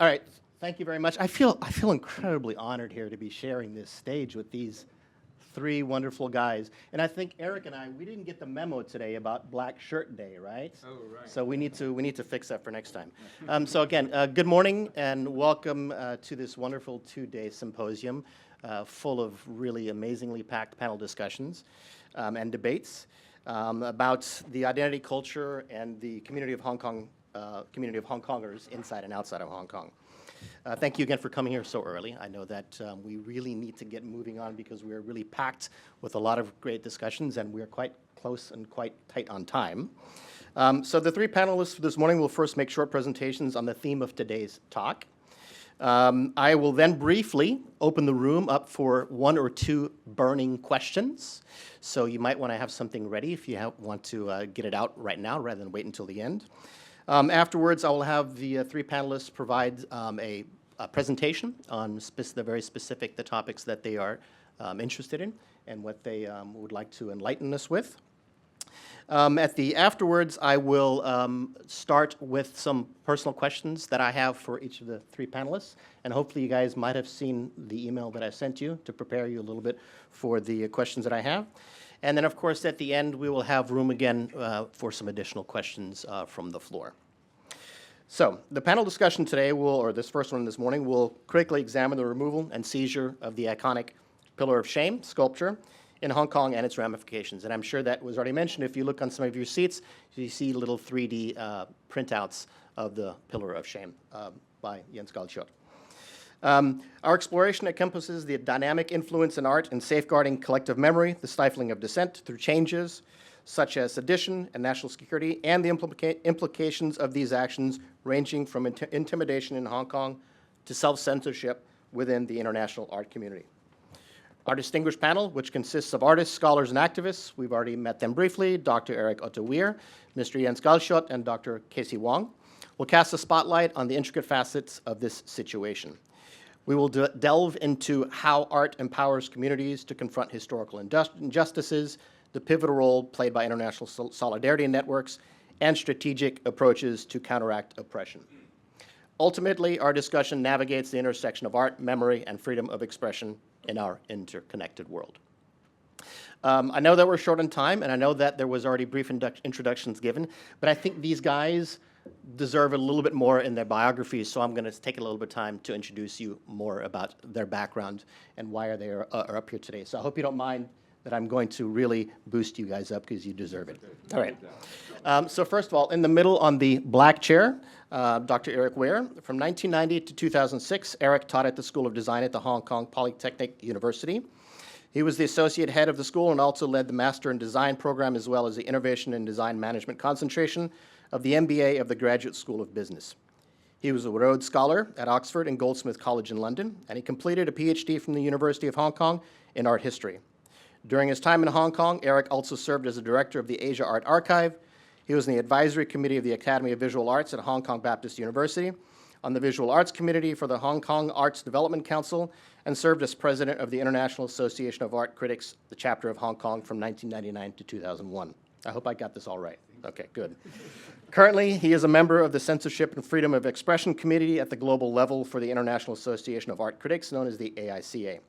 All right, thank you very much. I feel incredibly honored here to be sharing this stage with these three wonderful guys. And I think Eric and we didn't get the memo today about Black Shirt Day, right? Oh, right. So we need to fix that for next time. So again, good morning and welcome to this wonderful two-day symposium full of really amazingly packed panel discussions and debates about the identity culture and the community of Hong Kong, community of Hong Kongers inside and outside of Hong Kong. Thank you again for coming here so early. I know that we really need to get moving on because we're really packed with a lot of great discussions and we're quite close and quite tight on time. So the three panelists for this morning will first make short presentations on the theme of today's talk. I will then briefly open the room up for one or two burning questions. So you might want to have something ready if you want to get it out right now rather than wait until the end. Afterwards, I will have the three panelists provide a presentation on the very specific topics that they are interested in and what they would like to enlighten us with. Afterwards, I will start with some personal questions that I have for each of the three panelists. And hopefully you guys might have seen the email that I sent you to prepare you a little bit for the questions that I have. And then, of course, at the end, we will have room again for some additional questions from the floor. So the panel discussion today or this first one this morning, will critically examine the removal and seizure of the iconic Pillar of Shame sculpture in Hong Kong and its ramifications. And I'm sure that was already mentioned. If you look on some of your seats, you see little 3D printouts of the Pillar of Shame by Jens Galschiot. Our exploration encompasses the dynamic influence in art in safeguarding collective memory, the stifling of dissent through changes such as sedition and national security, and the implications of these actions ranging from intimidation in Hong Kong to self-censorship within the international art community. Our distinguished panel, which consists of artists, scholars, and activists, we've already met them briefly, Dr. Eric Otto-Weir, Mr. Jens Galschiot, and Dr. Casey Wong, will cast a spotlight on the intricate facets of this situation. We will delve into how art empowers communities to confront historical injustices, the pivotal role played by international solidarity networks, and strategic approaches to counteract oppression. Ultimately, our discussion navigates the intersection of art, memory, and freedom of expression in our interconnected world. I know that we're short on time, and I know that there was already brief introductions given, but I think these guys deserve a little bit more in their biographies, so I'm going to take a little bit of time to introduce you more about their background and why they are up here today. So I hope you don't mind that I'm going to really boost you guys up because you deserve it. All right. So first of all, in the middle on the black chair, Dr. Eric Weir. From 1990 to 2006, Eric taught at the School of Design at the Hong Kong Polytechnic University. He was the associate head of the school and also led the Master in Design program as well as the Innovation in Design Management concentration of the MBA of the Graduate School of Business. He was a Rhodes Scholar at Oxford and Goldsmith College in London, and he completed a PhD from the University of Hong Kong in art history. During his time in Hong Kong, Eric also served as the director of the Asia Art Archive. He was in the advisory committee of the Academy of Visual Arts at Hong Kong Baptist University, on the Visual Arts Committee for the Hong Kong Arts Development Council, and served as president of the International Association of Art Critics, the chapter of Hong Kong from 1999 to 2001. I hope I got this all right. Okay, good. Currently, he is a member of the Censorship and Freedom of Expression Committee at the global level for the International Association of Art Critics, known as the AICA.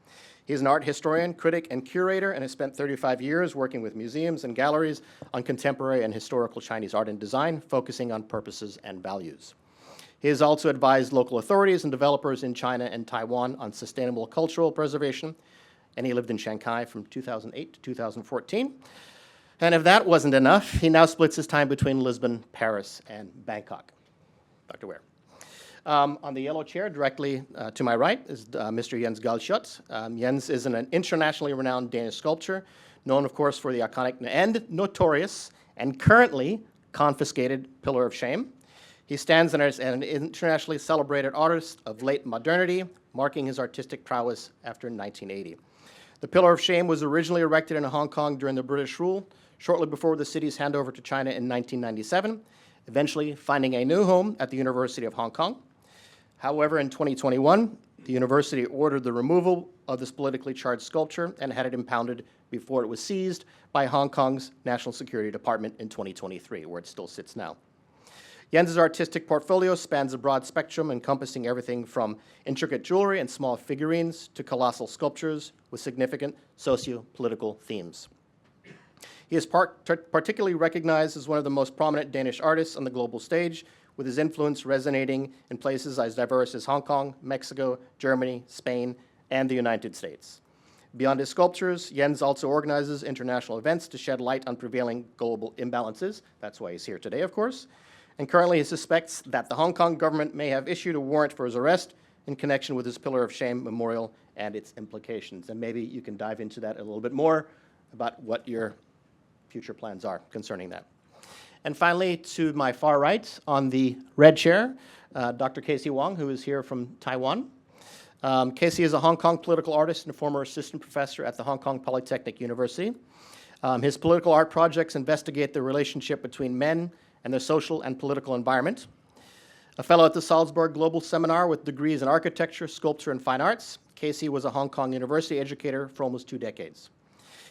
He is an art historian, critic, and curator, and has spent 35 years working with museums and galleries on contemporary and historical Chinese art and design, focusing on purposes and values. He has also advised local authorities and developers in China and Taiwan on sustainable cultural preservation, and he lived in Shanghai from 2008 to 2014. And if that wasn't enough, he now splits his time between Lisbon, Paris, and Bangkok. Dr. Weir. On the yellow chair, directly to my right, is Mr. Jens Galschiot. Jens is an internationally renowned Danish sculptor, known, of course, for the iconic and notorious and currently confiscated Pillar of Shame. He stands as an internationally celebrated artist of late modernity, marking his artistic prowess after 1980. The Pillar of Shame was originally erected in Hong Kong during the British rule, shortly before the city's handover to China in 1997, eventually finding a new home at the University of Hong Kong. However, in 2021, the university ordered the removal of this politically charged sculpture and had it impounded before it was seized by Hong Kong's National Security Department in 2023, where it still sits now. Jens's artistic portfolio spans a broad spectrum encompassing everything from intricate jewelry and small figurines to colossal sculptures with significant socio-political themes. He is particularly recognized as one of the most prominent Danish artists on the global stage, with his influence resonating in places as diverse as Hong Kong, Mexico, Germany, Spain, and the United States. Beyond his sculptures, Jens also organizes international events to shed light on prevailing global imbalances. That's why he's here today, of course. And currently he suspects that the Hong Kong government may have issued a warrant for his arrest in connection with his Pillar of Shame memorial and its implications. And maybe you can dive into that a little bit more about what your future plans are concerning that. And finally, to my far right, on the red chair, Dr. Casey Wong, who is here from Taiwan. Casey is a Hong Kong political artist and a former assistant professor at the Hong Kong Polytechnic University. His political art projects investigate the relationship between men and their social and political environment. A fellow at the Salzburg Global Seminar with degrees in architecture, sculpture, and fine arts, Casey was a Hong Kong University educator for almost 2 decades.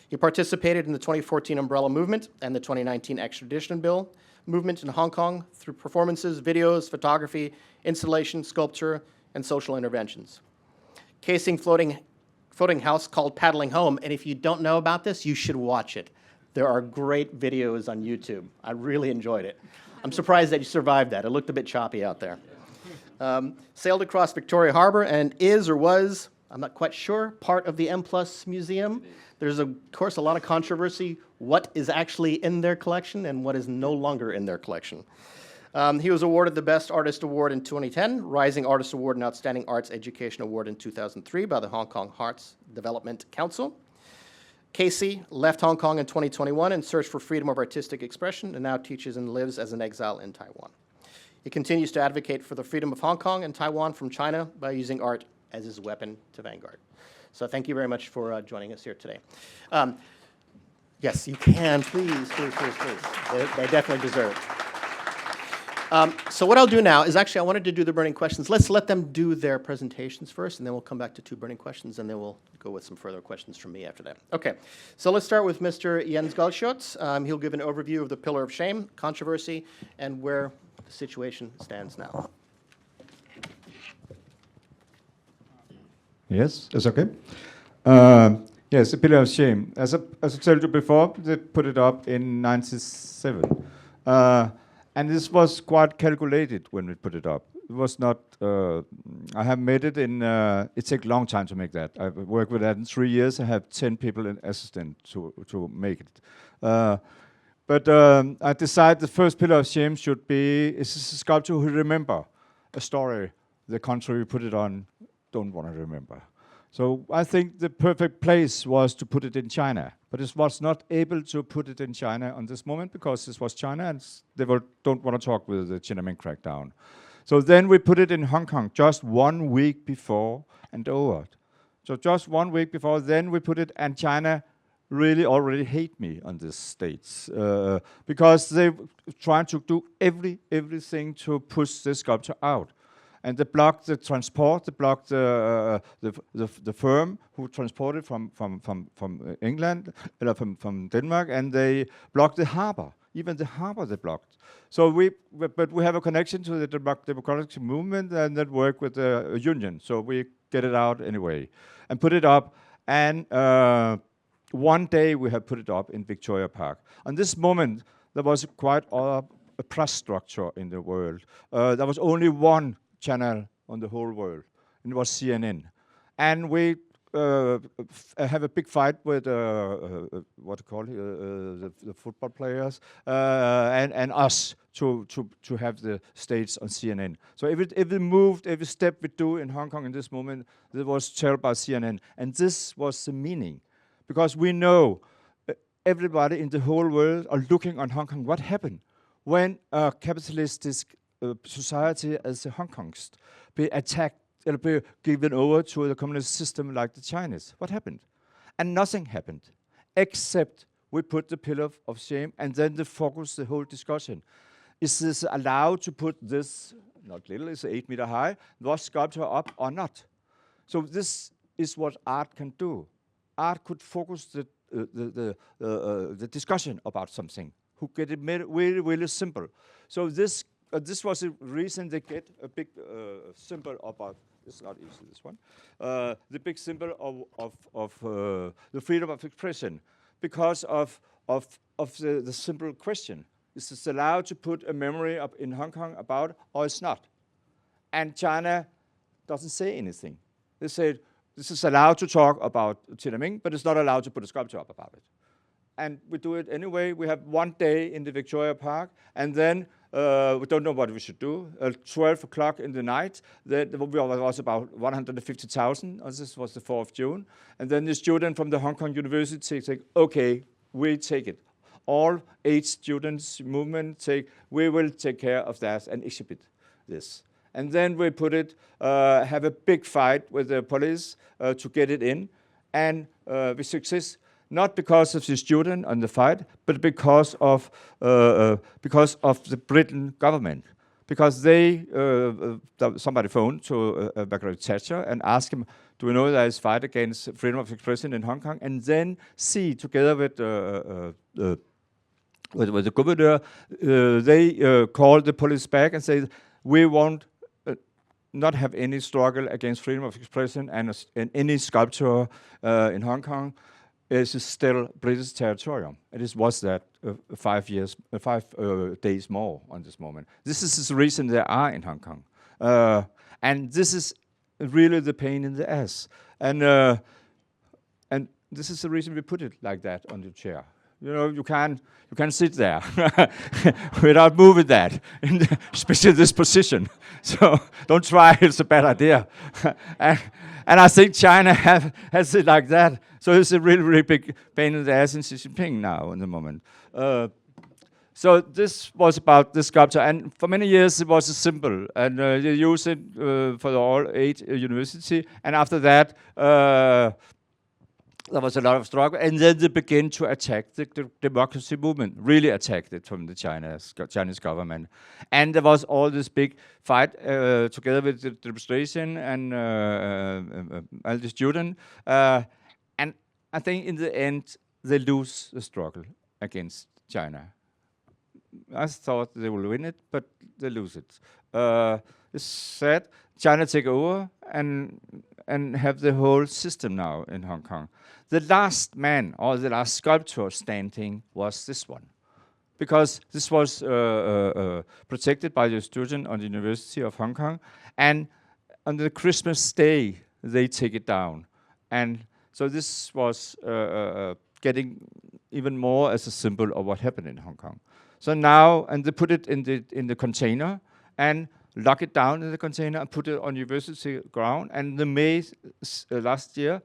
He participated in the 2014 Umbrella Movement and the 2019 Extradition Bill movement in Hong Kong through performances, videos, photography, installation, sculpture, and social interventions. Casing floating house called Paddling Home, and if you don't know about this, you should watch it. There are great videos on YouTube. I really enjoyed it. I'm surprised that you survived that. It looked a bit choppy out there. Sailed across Victoria Harbor and is or was, I'm not quite sure, part of the M+ Museum. There's, of course, a lot of controversy what is actually in their collection and what is no longer in their collection. He was awarded the Best Artist Award in 2010, Rising Artist Award and Outstanding Arts Education Award in 2003 by the Hong Kong Arts Development Council. Casey left Hong Kong in 2021 in search for freedom of artistic expression and now teaches and lives as an exile in Taiwan. He continues to advocate for the freedom of Hong Kong and Taiwan from China by using art as his weapon to vanguard. So thank you very much for joining us here today. Yes, you can, please. They definitely deserve it. So what I'll do now is actually I wanted to do the burning questions. Let's let them do their presentations first, and then we'll come back to 2 burning questions, and then we'll go with some further questions from me after that. Okay, so let's start with Mr. Jens Galschiot. He'll give an overview of the Pillar of Shame, controversy, and where the situation stands now. Yes, that's okay. Yes, the Pillar of Shame. As I told you before, they put it up in 1997. And this was quite calculated when we put it up. It was not, I have made it in, it takes a long time to make that. I've worked with that in 3 years. I have 10 people in assistant to make it. But I decided the first Pillar of Shame should be, is a sculpture who remember a story the country we put it on don't want to remember. So I think the perfect place was to put it in China. But it was not able to put it in China on this moment because this was China and they don't want to talk with the Tiananmen crackdown. So then we put it in Hong Kong just 1 week before and over. So just 1 week before, then we put it, and China really already hate me on this States because they trying to do everything to push this sculpture out. And they blocked the transport, they blocked the firm who transported from England, from Denmark, and they blocked the harbor. Even the harbor they blocked. So but we have a connection to the democratic movement and that work with the union. So we get it out anyway and put it up. And one day we have put it up in Victoria Park. On this moment, there was quite a press structure in the world. There was only one channel on the whole world, and it was CNN. And we have a big fight with what to call it, the football players and us to have the States on CNN. So every move, every step we do in Hong Kong in this moment, it was told by CNN. And this was the meaning, because we know everybody in the whole world are looking on Hong Kong. What happened when a capitalistic society as the Hong Kongs be attacked and be given over to the communist system like the Chinese? What happened? And nothing happened, except we put the Pillar of Shame, and then the focus, the whole discussion. Is this allowed to put this, not little, it's 8 meter high, was sculpture up or not? So this is what art can do. Art could focus the discussion about something, who get it made really, really simple. So this this was the reason they get a big symbol about. It's not easy. This one, the big symbol of the freedom of expression, because of the simple question: is this allowed to put a memory up in Hong Kong about, or it's not? And China doesn't say anything. They said this is allowed to talk about Tiananmen, but it's not allowed to put a sculpture up about it. And we do it anyway. We have one day in the Victoria Park, and then we don't know what we should do. 12 o'clock in the night, there was about 150,000. This was the 4th of June. And then the student from the Hong Kong University said, okay, we take it. All 8 students movement we will take care of that and exhibit this. And then we put it, have a big fight with the police to get it in. And we success. Not because of the student and the fight, but because of the Britain government. Because they, somebody phoned to Margaret Thatcher and asked him, do we know there is fight against freedom of expression in Hong Kong? And then see, together with the governor, they called the police back and said, we won't not have any struggle against freedom of expression and any sculpture in Hong Kong. Is still British territorium. It was that 5 days more on this moment. This is the reason they are in Hong Kong. And this is really the pain in the ass. And this is the reason we put it like that on the chair. You know, you can't sit there without moving that, especially this position. So don't try, it's a bad idea. And I think China has it like that. So it's a really, really big pain in the ass in Xi Jinping now in the moment. So this was about this sculpture. And for many years it was a symbol. And they used it for all 8 universities. And after that, there was a lot of struggle, and then they began to attack the democracy movement, really attacked it from the Chinese government. And there was all this big fight together with the demonstration and all the students. And I think in the end, they lose the struggle against China. I thought they will win it, but they lose it. It's sad. China take over and have the whole system now in Hong Kong. The last man or the last sculpture standing was this one, because this was protected by the student on the University of Hong Kong, and on the Christmas day they take it down, and so this was getting even more as a symbol of what happened in Hong Kong. So now, and they put it in the container and lock it down in the container and put it on university ground. And the May last year,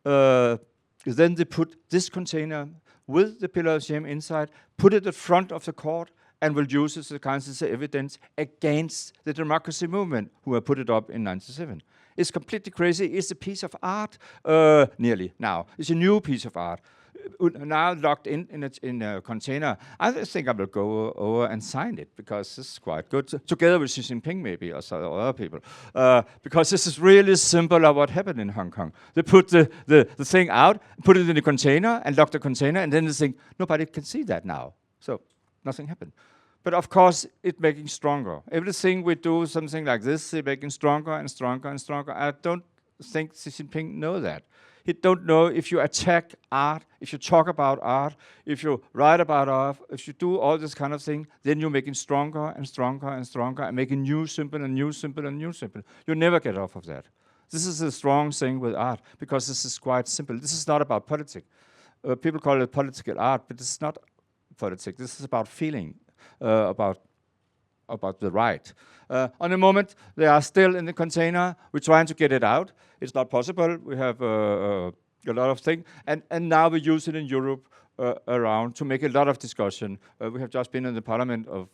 then they put this container with the pillar of shame inside, put it in front of the court, and will use it as a kind of evidence against the democracy movement who have put it up in 1997. It's completely crazy. It's a piece of art, nearly now. It's a new piece of art. Now locked in a container. I think I will go over and sign it, because this is quite good, together with Xi Jinping maybe, or some other people, because this is really a symbol of what happened in Hong Kong. They put the thing out, put it in the container, and lock the container, and then they think, nobody can see that now. So nothing happened. But of course, it's making stronger. Everything we do, something like this, it's making stronger and stronger and stronger. I don't think Xi Jinping knows that. He don't know if you attack art, if you talk about art, if you write about art, if you do all this kind of thing, then you're making stronger and stronger and stronger and making new symbol and new symbol and new symbol. You never get off of that. This is a strong thing with art, because this is quite simple. This is not about politics. People call it political art, but it's not politics. This is about feeling, about the right. On the moment, they are still in the container. We're trying to get it out. It's not possible. We have a lot of things. And now we use it in Europe around to make a lot of discussion. We have just been in the Parliament of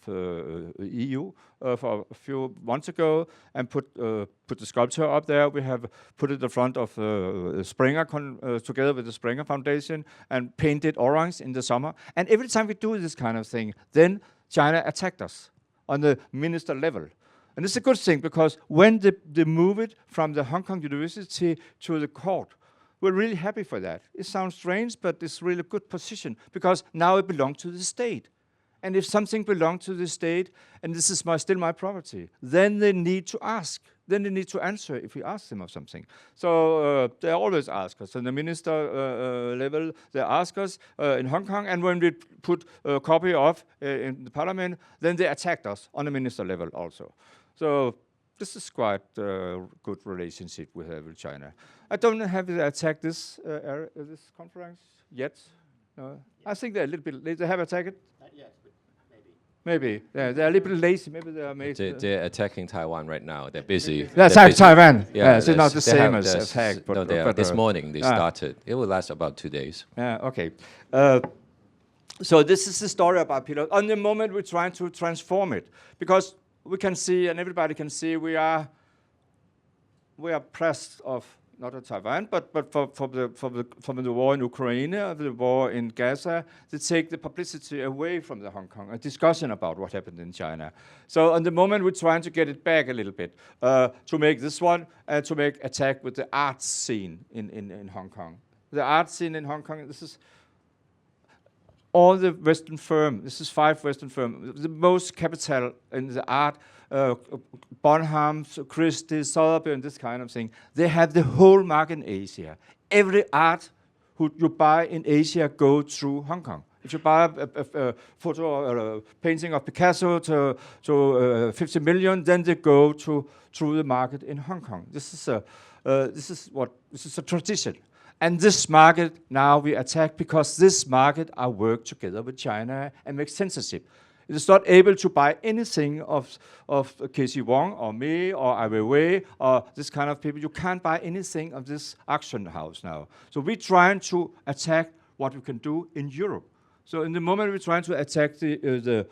EU for a few months ago and put the sculpture up there. We have put it in front of Springer, together with the Springer Foundation, and painted orange in the summer. And every time we do this kind of thing, then China attacked us on the minister level. And it's a good thing, because when they move it from the Hong Kong University to the court, we're really happy for that. It sounds strange, but it's really a good position, because now it belongs to the state. And if something belongs to the state, and this is still my property, then they need to ask. Then they need to answer if we ask them of something. So they always ask us. On the minister level, they ask us in Hong Kong, and when we put a copy of in the parliament, then they attacked us on the minister level also. So this is quite a good relationship we have with China. I don't have to attack this conference yet. No. I think they're a little bit. They have attacked it. Not yet, but maybe. Maybe they're a little bit lazy. Maybe they are made. They're attacking Taiwan right now. They're busy. They attack Taiwan. Yeah, it's not the same as attack. No, this morning they started. It will last about 2 days. Yeah. Okay. So this is the story about pilot. On the moment we're trying to transform it, because we can see, and everybody can see, we are pressed of not at Taiwan, but from the war in Ukraine, the war in Gaza, to take the publicity away from the Hong Kong, a discussion about what happened in China. So on the moment we're trying to get it back a little bit, to make this one, to make attack with the art scene in Hong Kong. The art scene in Hong Kong, this is all the Western firm, this is 5 Western firms, the most capital in the art, Bonham, Christie, Sotheby, and this kind of thing. They have the whole market in Asia. Every art who you buy in Asia goes through Hong Kong. If you buy a photo or a painting of Picasso to 50 million, then they go through the market in Hong Kong. This is a tradition. And this market now we attack because this market I work together with China and make censorship. It is not able to buy anything of Casey Wong or me or Ai Weiwei or this kind of people. You can't buy anything of this auction house now. So we're trying to attack what we can do in Europe. So in the moment we're trying to attack the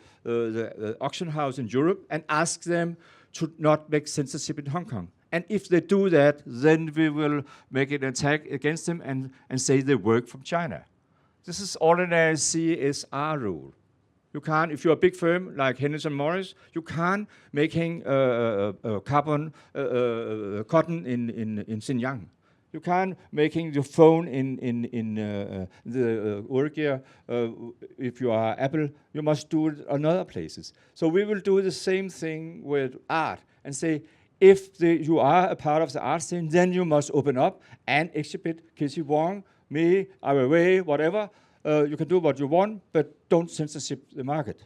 auction house in Europe and ask them to not make censorship in Hong Kong. And if they do that, then we will make an attack against them and say they work from China. This is ordinary CSR rule. You can't, if you're a big firm like Henderson Morris, you can't making cotton in Xinjiang. You can't making the phone in the Uruguay. If you are Apple, you must do it in other places. So we will do the same thing with art and say, if you are a part of the art scene, then you must open up and exhibit Casey Wong, me, Ai Weiwei, whatever. You can do what you want, but don't censorship the market.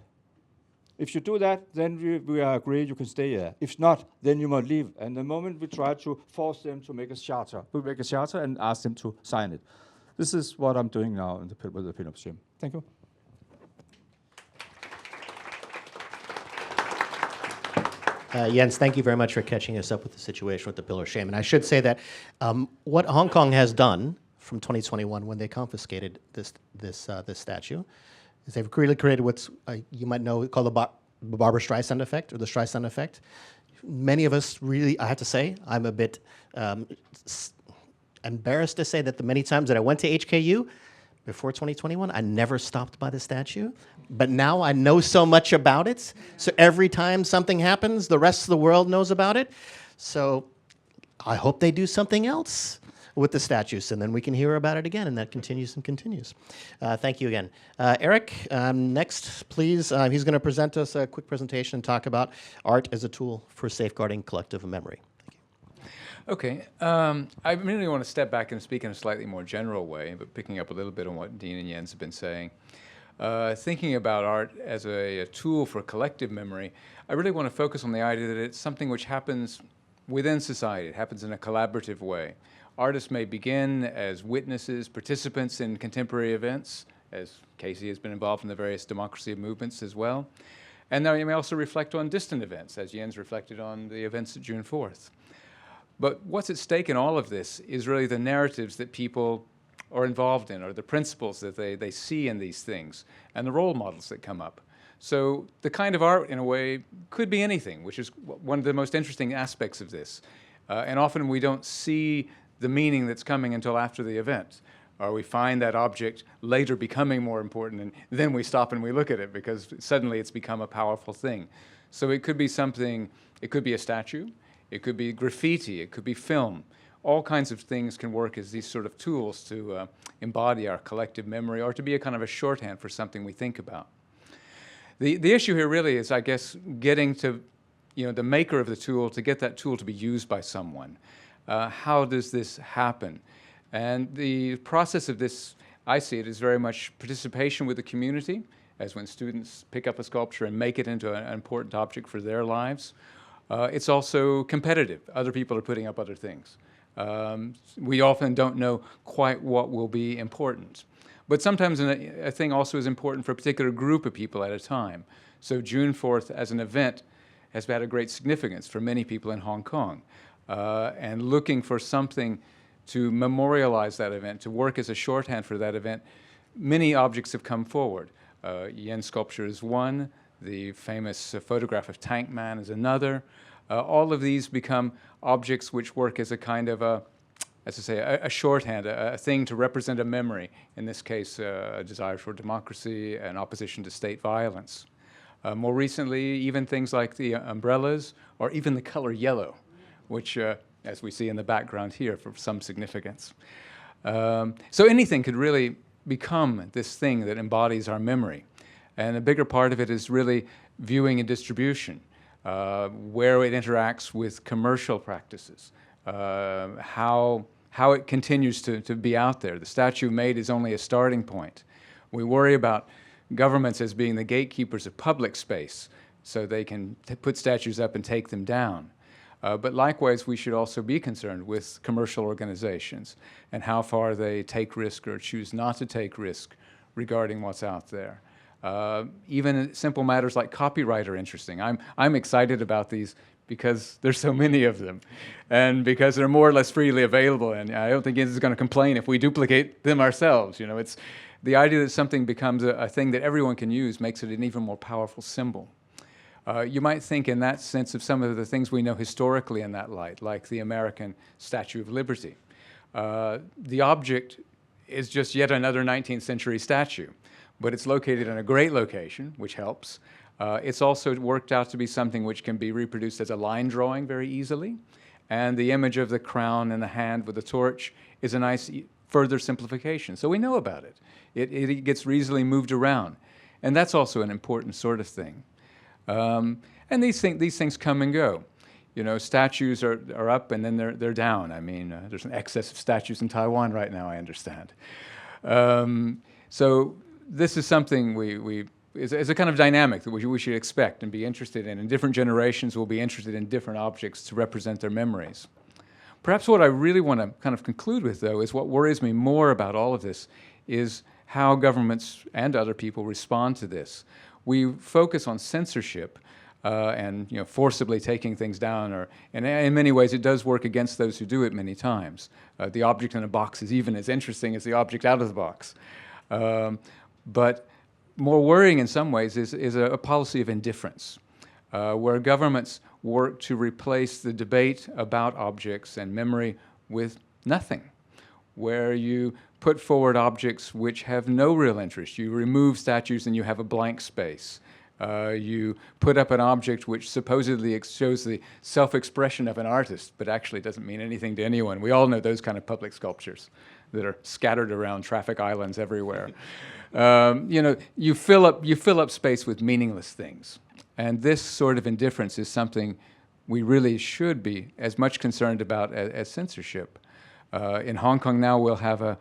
If you do that, then we agree you can stay there. If not, then you must leave. And the moment we try to force them to make a charter, we make a charter and ask them to sign it. This is what I'm doing now with the Pillar of Shame. Thank you. Jens, thank you very much for catching us up with the situation with the Pillar of Shame. And I should say that what Hong Kong has done from 2021 when they confiscated this statue is they've really created what's you might know called the Barbara Streisand effect or the Streisand effect. Many of us really, I have to say, I'm a bit embarrassed to say that the many times that I went to HKU before 2021, I never stopped by the statue. But now I know so much about it. So every time something happens, the rest of the world knows about it. So I hope they do something else with the statues, and then we can hear about it again, and that continues and continues. Thank you again. Eric, next, please. He's going to present us a quick presentation and talk about art as a tool for safeguarding collective memory. Thank you. Okay. I really want to step back and speak in a slightly more general way, but picking up a little bit on what Dean and Jens have been saying. Thinking about art as a tool for collective memory, I really want to focus on the idea that it's something which happens within society. It happens in a collaborative way. Artists may begin as witnesses, participants in contemporary events, as Casey has been involved in the various democracy movements as well. And they may also reflect on distant events, as Jens reflected on the events of June 4th. But what's at stake in all of this is really the narratives that people are involved in, or the principles that they see in these things, and the role models that come up. So the kind of art, in a way, could be anything, which is one of the most interesting aspects of this. And often we don't see the meaning that's coming until after the event, or we find that object later becoming more important, and then we stop and we look at it because suddenly it's become a powerful thing. So it could be something, it could be a statue, it could be graffiti, it could be film. All kinds of things can work as these sort of tools to embody our collective memory or to be a kind of a shorthand for something we think about. The issue here really is, I guess, getting to, the maker of the tool, to get that tool to be used by someone. How does this happen? And the process of this, I see it as very much participation with the community, as when students pick up a sculpture and make it into an important object for their lives. It's also competitive. Other people are putting up other things. We often don't know quite what will be important. But sometimes a thing also is important for a particular group of people at a time. So June 4th as an event has had a great significance for many people in Hong Kong. And looking for something to memorialize that event, to work as a shorthand for that event, many objects have come forward. Yen's sculpture is one, the famous photograph of Tank Man is another. All of these become objects which work as a kind of a shorthand, a thing to represent a memory, in this case, a desire for democracy and opposition to state violence. More recently, even things like the umbrellas, or even the color yellow, which, as we see in the background here, for some significance. So anything could really become this thing that embodies our memory. And a bigger part of it is really viewing and distribution, where it interacts with commercial practices, how it continues to be out there. The statue made is only a starting point. We worry about governments as being the gatekeepers of public space, so they can put statues up and take them down. But likewise, we should also be concerned with commercial organizations and how far they take risk or choose not to take risk regarding what's out there. Even simple matters like copyright are interesting. I'm excited about these because there's so many of them, and because they're more or less freely available. And I don't think Yen's is going to complain if we duplicate them ourselves. It's the idea that something becomes a thing that everyone can use makes it an even more powerful symbol. You might think in that sense of some of the things we know historically in that light, like the American Statue of Liberty. The object is just yet another 19th century statue, but it's located in a great location, which helps. It's also worked out to be something which can be reproduced as a line drawing very easily, and the image of the crown and the hand with the torch is a nice further simplification. So we know about it. It gets easily moved around, and that's also an important sort of thing. And these things come and go. Statues are up and then they're down. I mean, there's an excess of statues in Taiwan right now, I understand. So this is something is a kind of dynamic that we should expect and be interested in. And different generations will be interested in different objects to represent their memories. Perhaps what I really want to kind of conclude with, though, is what worries me more about all of this is how governments and other people respond to this. We focus on censorship and forcibly taking things down, and in many ways it does work against those who do it many times. The object in a box is even as interesting as the object out of the box. But more worrying in some ways is a policy of indifference, where governments work to replace the debate about objects and memory with nothing, where you put forward objects which have no real interest. You remove statues and you have a blank space. You put up an object which supposedly shows the self-expression of an artist, but actually doesn't mean anything to anyone. We all know those kind of public sculptures that are scattered around traffic islands everywhere. You fill up space with meaningless things. And this sort of indifference is something we really should be as much concerned about as censorship. In Hong Kong now, we'll have a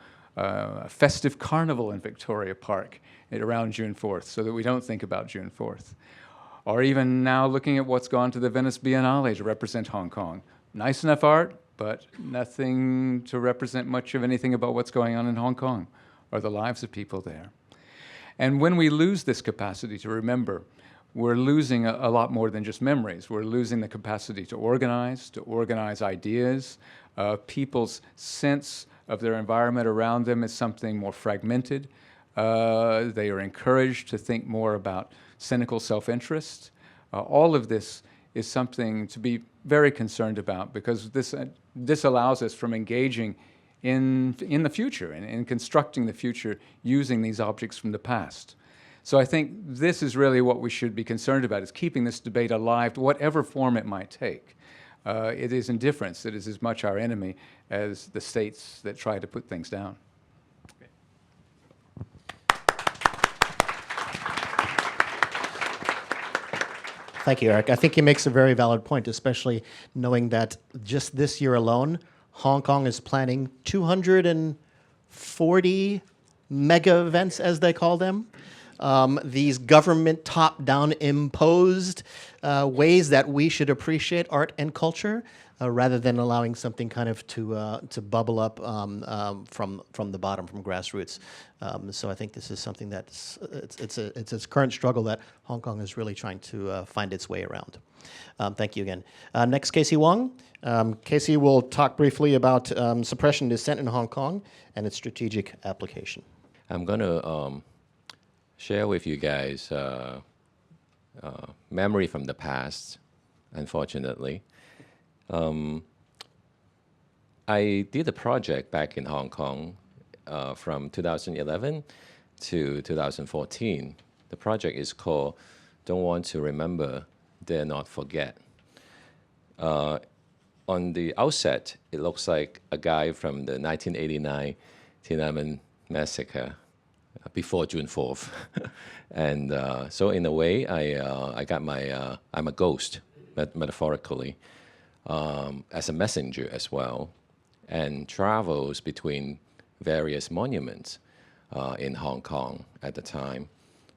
festive carnival in Victoria Park around June 4th, so that we don't think about June 4th. Or even now looking at what's gone to the Venice Biennale to represent Hong Kong. Nice enough art, but nothing to represent much of anything about what's going on in Hong Kong or the lives of people there. And when we lose this capacity to remember, we're losing a lot more than just memories. We're losing the capacity to organize ideas. People's sense of their environment around them is something more fragmented. They are encouraged to think more about cynical self-interest. All of this is something to be very concerned about, because this allows us from engaging in the future and in constructing the future using these objects from the past. So I think this is really what we should be concerned about, is keeping this debate alive, whatever form it might take. It is indifference that is as much our enemy as the states that try to put things down. Thank you, Eric. I think he makes a very valid point, especially knowing that just this year alone, Hong Kong is planning 240 mega events, as they call them. These government top-down imposed ways that we should appreciate art and culture, rather than allowing something kind of to bubble up from the bottom, from grassroots. So I think this is something it's a current struggle that Hong Kong is really trying to find its way around. Thank you again. Next, Casey Wong. Casey will talk briefly about suppression and dissent in Hong Kong and its strategic application. I'm going to share with you guys memory from the past, unfortunately. I did a project back in Hong Kong from 2011 to 2014. The project is called Don't Want to Remember, Dare Not Forget. On the outset, it looks like a guy from the 1989 Tiananmen massacre before June 4th. And so in a way, I got my, I'm a ghost, metaphorically, as a messenger as well, and travels between various monuments in Hong Kong at the time.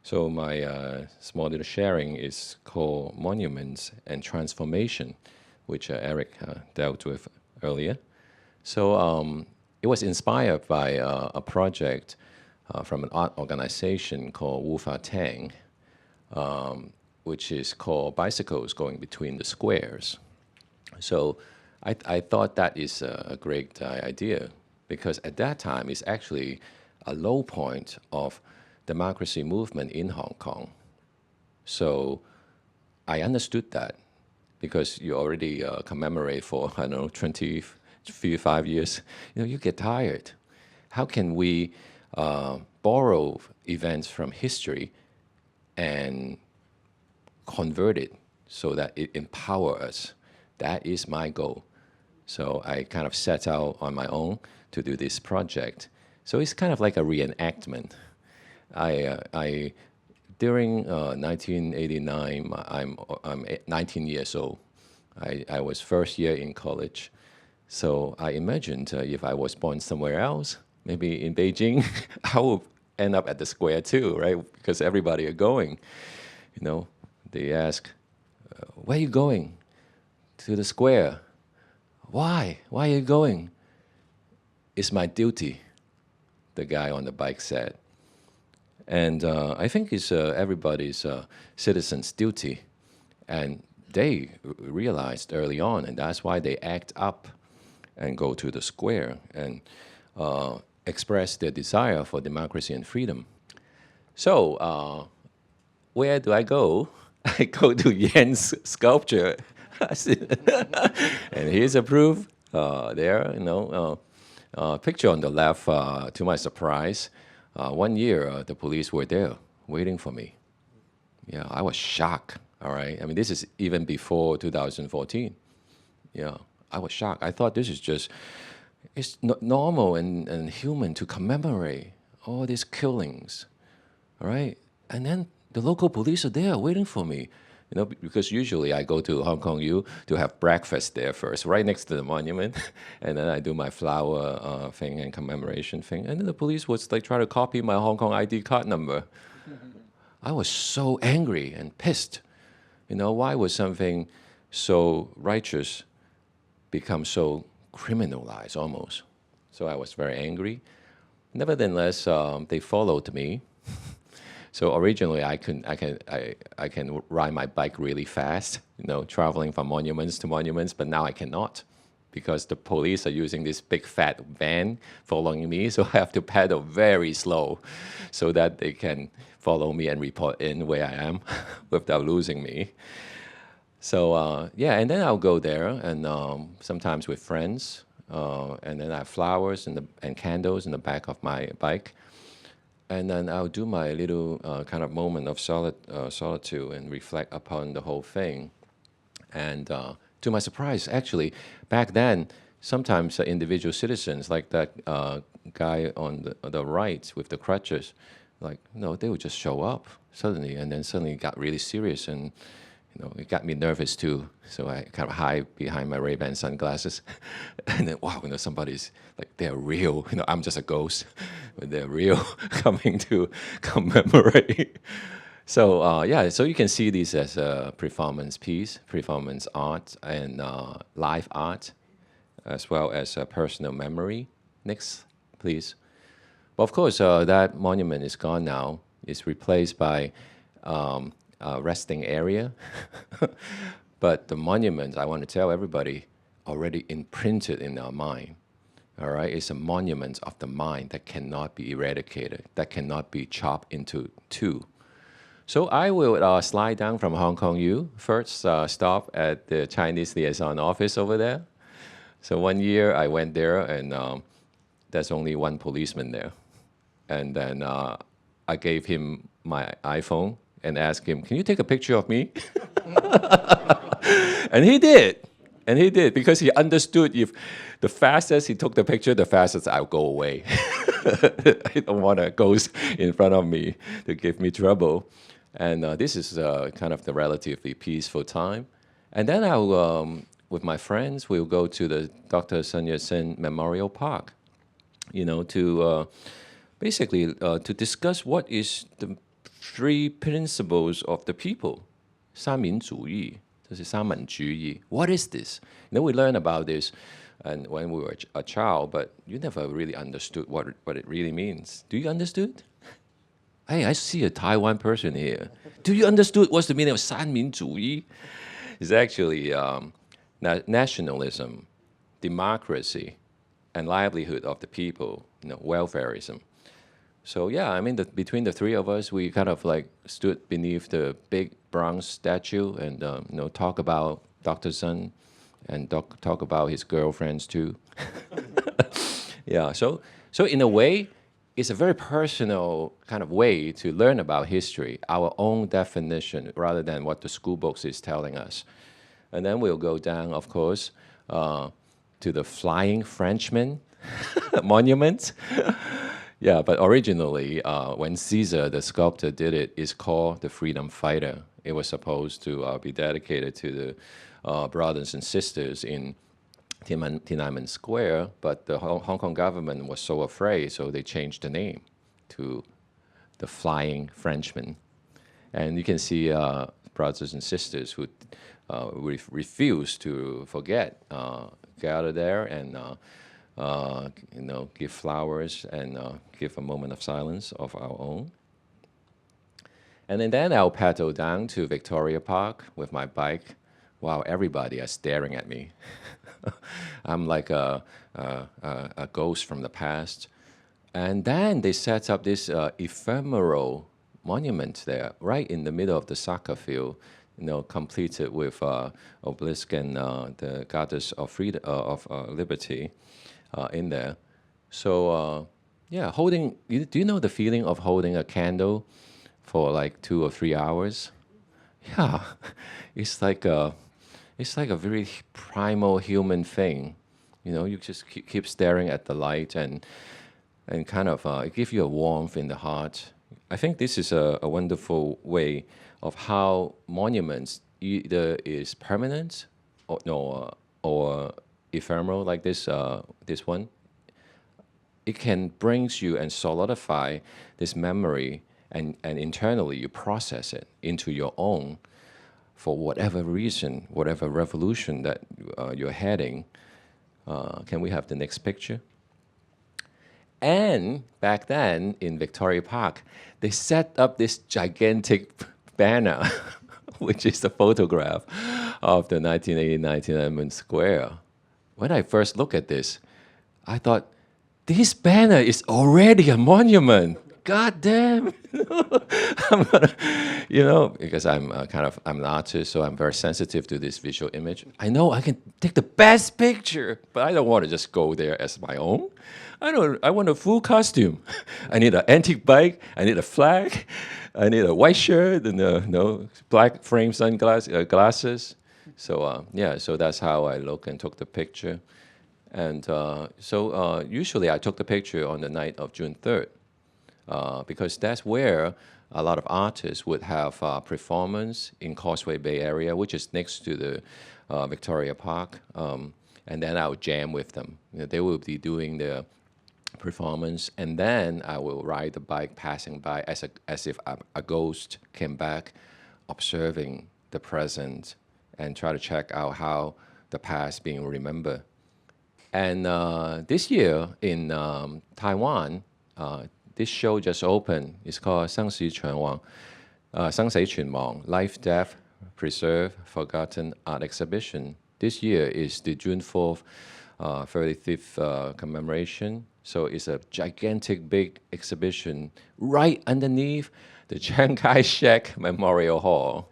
So my small little sharing is called Monuments and Transformation, which Eric dealt with earlier. So it was inspired by a project from an art organization called Wu Fa Tang, which is called Bicycles Going Between the Squares. So I thought that is a great idea, because at that time it's actually a low point of democracy movement in Hong Kong. So I understood that, because you already commemorate for, I don't know, 25 years. You know, you get tired. How can we borrow events from history and convert it so that it empowers us? That is my goal. So I kind of set out on my own to do this project. So it's kind of like a reenactment. During 1989, I'm 19 years old. I was first year in college. So I imagined if I was born somewhere else, maybe in Beijing, I would end up at the square too, right? Because everybody are going. You know, they ask, where are you going? To the square. Why? Why are you going? It's my duty, the guy on the bike said. And I think it's everybody's citizen's duty. And they realized early on, and that's why they act up and go to the square and express their desire for democracy and freedom. So where do I go? I go to Yan's sculpture. And here's a proof there, you know, picture on the left, to my surprise. 1 year, the police were there waiting for me. Yeah, I was shocked, all right? I mean, this is even before 2014. Yeah, I was shocked. I thought this is just, it's normal and human to commemorate all these killings, all right? And then the local police are there waiting for me. You know, because usually I go to Hong Kong U to have breakfast there first, right next to the monument, and then I do my flower thing and commemoration thing, and then the police was like trying to copy my Hong Kong ID card number. I was so angry and pissed. You know, why was something so righteous become so criminalized almost? So I was very angry. Nevertheless, they followed me. So originally, I can ride my bike really fast, you know, traveling from monuments to monuments. But now I cannot, because the police are using this big fat van following me. So I have to pedal very slow, so that they can follow me and report in where I am, without losing me. So yeah, and then I'll go there, and sometimes with friends, and then I have flowers and candles in the back of my bike. And then I'll do my little kind of moment of solitude and reflect upon the whole thing. And to my surprise, actually, back then, sometimes individual citizens, like that guy on the right with the crutches, like, no, they would just show up suddenly, and then suddenly got really serious and You know, it got me nervous too. So I kind of hide behind my Ray-Ban sunglasses. And then, wow, you know, somebody's like, they're real. You know, I'm just a ghost, but they're real coming to commemorate. So yeah, so you can see these as a performance piece, performance art, and live art, as well as a personal memory. Next, please. But of course, that monument is gone now. It's replaced by a resting area. But the monument, I want to tell everybody, already imprinted in our mind. All right, it's a monument of the mind that cannot be eradicated, that cannot be chopped into two. So I will slide down from Hong Kong U. First stop at the Chinese liaison office over there. So 1 year I went there, and there's only one policeman there. And then I gave him my iPhone and asked him, "Can you take a picture of me?" And he did. And he did, because he understood if the fastest he took the picture, the fastest I'll go away. I don't want a ghost in front of me to give me trouble. And this is kind of the relatively peaceful time. And then I'll, with my friends, we'll go to the Dr. Sun Yat-sen Memorial Park, you know, to basically to discuss what is the three principles of the people. 三民主义, 就是三民主义. What is this? You know, we learn about this and when we were a child, but you never really understood what it really means. Do you understood? Hey, I see a Taiwan person here. Do you understood what's the meaning of 三民主义? It's actually nationalism, democracy, and livelihood of the people, you know, welfareism. So yeah, I mean, between the three of us, we kind of like stood beneath the big bronze statue and you know, talk about Dr. Sun and talk about his girlfriends too. Yeah, so in a way, it's a very personal kind of way to learn about history, our own definition, rather than what the school books is telling us. And then we'll go down, of course, to the Flying Frenchman monument. Yeah, but originally, when Caesar, the sculptor, did it, it's called the Freedom Fighter. It was supposed to be dedicated to the brothers and sisters in Tiananmen Square, but the Hong Kong government was so afraid, so they changed the name to the Flying Frenchman. And you can see brothers and sisters who refuse to forget, gather there and you know, give flowers and give a moment of silence of our own. And then I'll paddle down to Victoria Park with my bike while everybody is staring at me. I'm like a ghost from the past. And then they set up this ephemeral monument there, right in the middle of the soccer field, you know, completed with obelisk and the goddess of freedom, of liberty in there. So yeah, do you know the feeling of holding a candle for like 2 or 3 hours? Yeah, it's like a very primal human thing. You know, you just keep staring at the light and kind of it gives you a warmth in the heart. I think this is a wonderful way of how monuments either is permanent or ephemeral, like this one. It can bring you and solidify this memory, and internally you process it into your own for whatever reason, whatever revolution that you're heading. Can we have the next picture? And back then in Victoria Park, they set up this gigantic banner, which is the photograph of the 1989 Tiananmen Square. When I first looked at this, I thought, this banner is already a monument. God damn. I'm gonna, you know, because I'm an artist, so I'm very sensitive to this visual image. I know I can take the best picture, but I don't want to just go there as my own. I want a full costume. I need an antique bike, I need a flag, I need a white shirt and black frame glasses. So yeah, so that's how I look and took the picture. And so usually I took the picture on the night of June 3rd. because that's where a lot of artists would have performance in Causeway Bay area, which is next to the Victoria Park, and then I would jam with them. They will be doing the performance, and then I will ride the bike passing by as if a ghost came back, observing the present and try to check out how the past being remembered. And this year in Taiwan, this show just opened. It's called 生死存亡, Life, Death, Preserved, Forgotten Art Exhibition. This year is the June 4th, 35th commemoration. So it's a gigantic, big exhibition right underneath the Chiang Kai-shek Memorial Hall.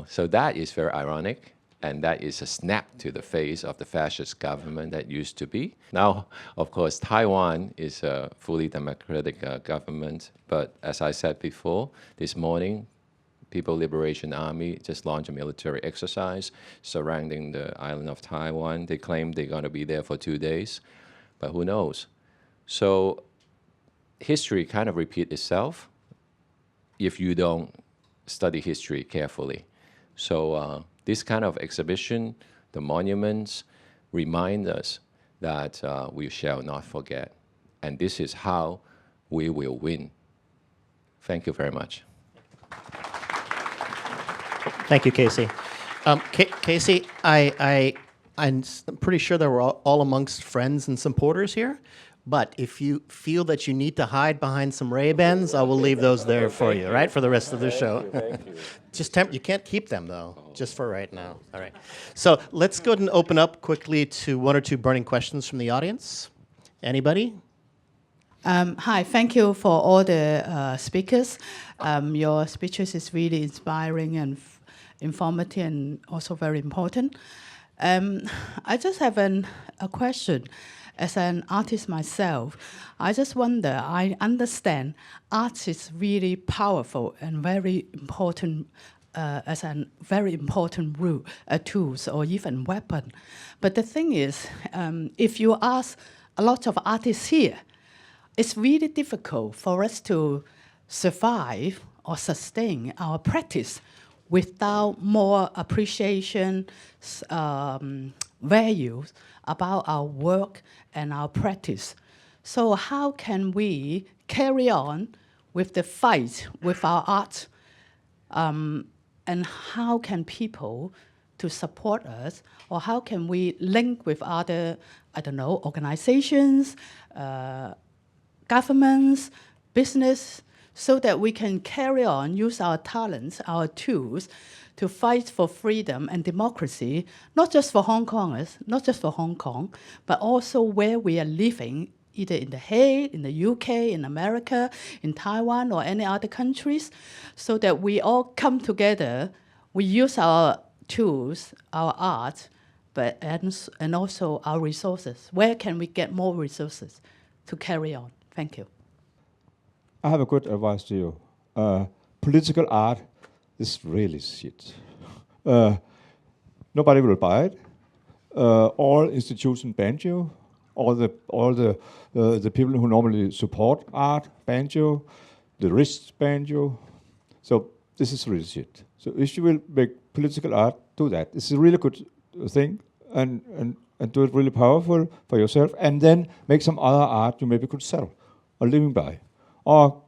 So that is very ironic. And that is a snap to the face of the fascist government that used to be. Now, of course, Taiwan is a fully democratic government. But as I said before, this morning, People Liberation Army just launched a military exercise surrounding the island of Taiwan. They claim they're going to be there for 2 days, but who knows? So history kind of repeats itself if you don't study history carefully. So this kind of exhibition, the monuments, remind us that we shall not forget. And this is how we will win. Thank you very much. Thank you, Casey. Casey, I'm pretty sure that we're all amongst friends and supporters here. But if you feel that you need to hide behind some Ray-Bans, I will leave those there for you, right, for the rest of the show. Thank you. Just you can't keep them, though, just for right now. All right. So let's go ahead and open up quickly to one or two burning questions from the audience. Anybody? Hi, thank you for all the speakers. Your speeches is really inspiring and informative and also very important. I just have a question. As an artist myself, I just wonder, I understand art is really powerful and very important as a very important tools or even weapon. But the thing is, if you ask a lot of artists here, it's really difficult for us to survive or sustain our practice without more appreciation, values about our work and our practice. So how can we carry on with the fight with our art? And how can people to support us, or how can we link with other, I don't know, organizations, governments, business, so that we can carry on, use our talents, our tools, to fight for freedom and democracy, not just for Hong Kongers, not just for Hong Kong, but also where we are living, either in The Hague, in the UK, in America, in Taiwan, or any other countries, so that we all come together, we use our tools, our art, and also our resources. Where can we get more resources to carry on? Thank you. I have a good advice to you. Political art is really shit. Nobody will buy it. All institutions ban you. All the people who normally support art ban you. The rich ban you. So this is really shit. So if you will make political art, do that. It's a really good thing, and do it really powerful for yourself, and then make some other art you maybe could sell or living by. Or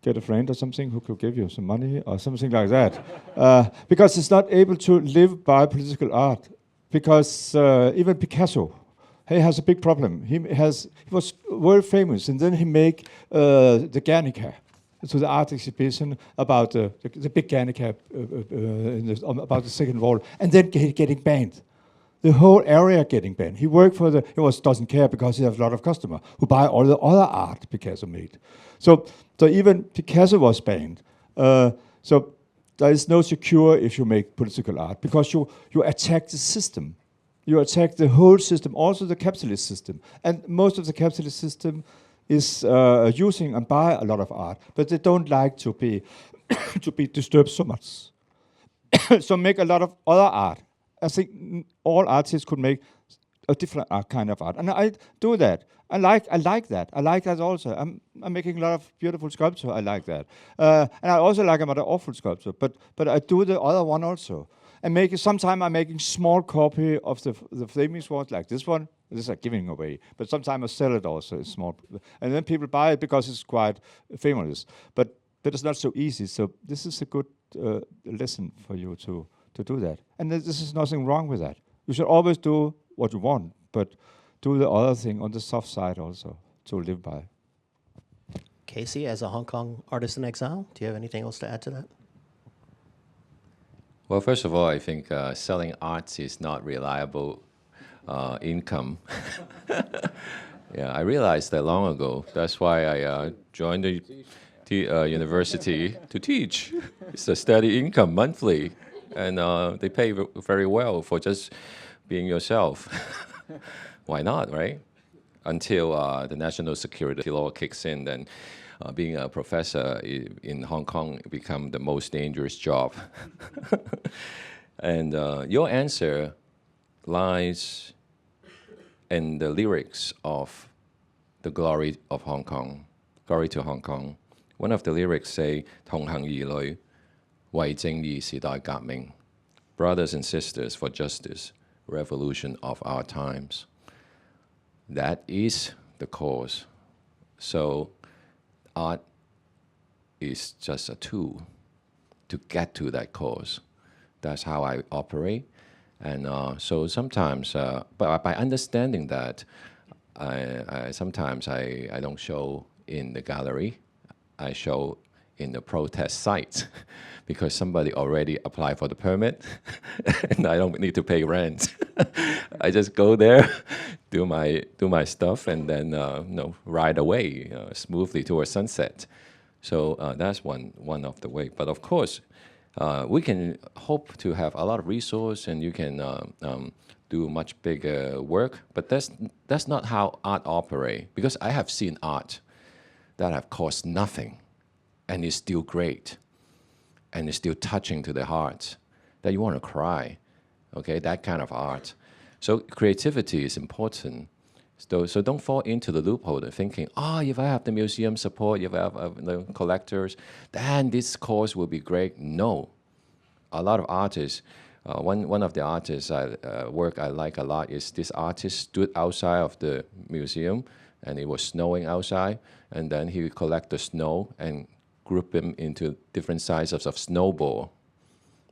get a friend or something who could give you some money or something like that. Because it's not able to live by political art. Because even Picasso, he has a big problem. He was world famous, and then he made the Guernica, so the art exhibition about the big Guernica about the Second World, and then getting banned. The whole area getting banned. He worked for doesn't care because he has a lot of customers who buy all the other art Picasso made. So even Picasso was banned. So there is no secure if you make political art, because you attack the system. You attack the whole system, also the capitalist system. And most of the capitalist system is using and buy a lot of art, but they don't like to be to be disturbed so much. So make a lot of other art. I think all artists could make a different kind of art, and I do that. I like that. I like that also. I'm making a lot of beautiful sculpture. I like that, and I also like about the awful sculpture. But I do the other one also. And sometimes I'm making small copy of the flaming sword, like this one. This is giving away. But sometimes I sell it also, it's small, and then people buy it because it's quite famous. But it's not so easy. So this is a good lesson for you to do that. And this is nothing wrong with that. You should always do what you want, but do the other thing on the soft side also to live by. Casey, as a Hong Kong artist in exile, do you have anything else to add to that? Well, first of all, I think selling arts is not reliable income. Yeah, I realized that long ago. That's why I joined the university to teach. It's a steady income monthly, and they pay very well for just being yourself. Why not, right? Until the national security law kicks in, then being a professor in Hong Kong become the most dangerous job. And your answer lies in the lyrics of The Glory of Hong Kong, Glory to Hong Kong. One of the lyrics say, 同行兒女，為正義時代革命. Brothers and sisters for justice, revolution of our times. That is the cause. So art is just a tool to get to that cause. That's how I operate. And so sometimes, but by understanding that, sometimes I don't show in the gallery. I show in the protest site because somebody already applied for the permit and I don't need to pay rent. I just go there, do my stuff, and then ride away smoothly towards sunset. So that's one of the way. But of course, we can hope to have a lot of resource, and you can do much bigger work. But that's not how art operates. Because I have seen art that have cost nothing, and is still great, and is still touching to the heart, that you want to cry. Okay, that kind of art. So creativity is important. So don't fall into the loophole of thinking, if I have the museum support, if I have the collectors, then this course will be great. No. A lot of artists, one of the artists work I like a lot is this artist stood outside of the museum, and it was snowing outside, and then he would collect the snow and group them into different sizes of snowball,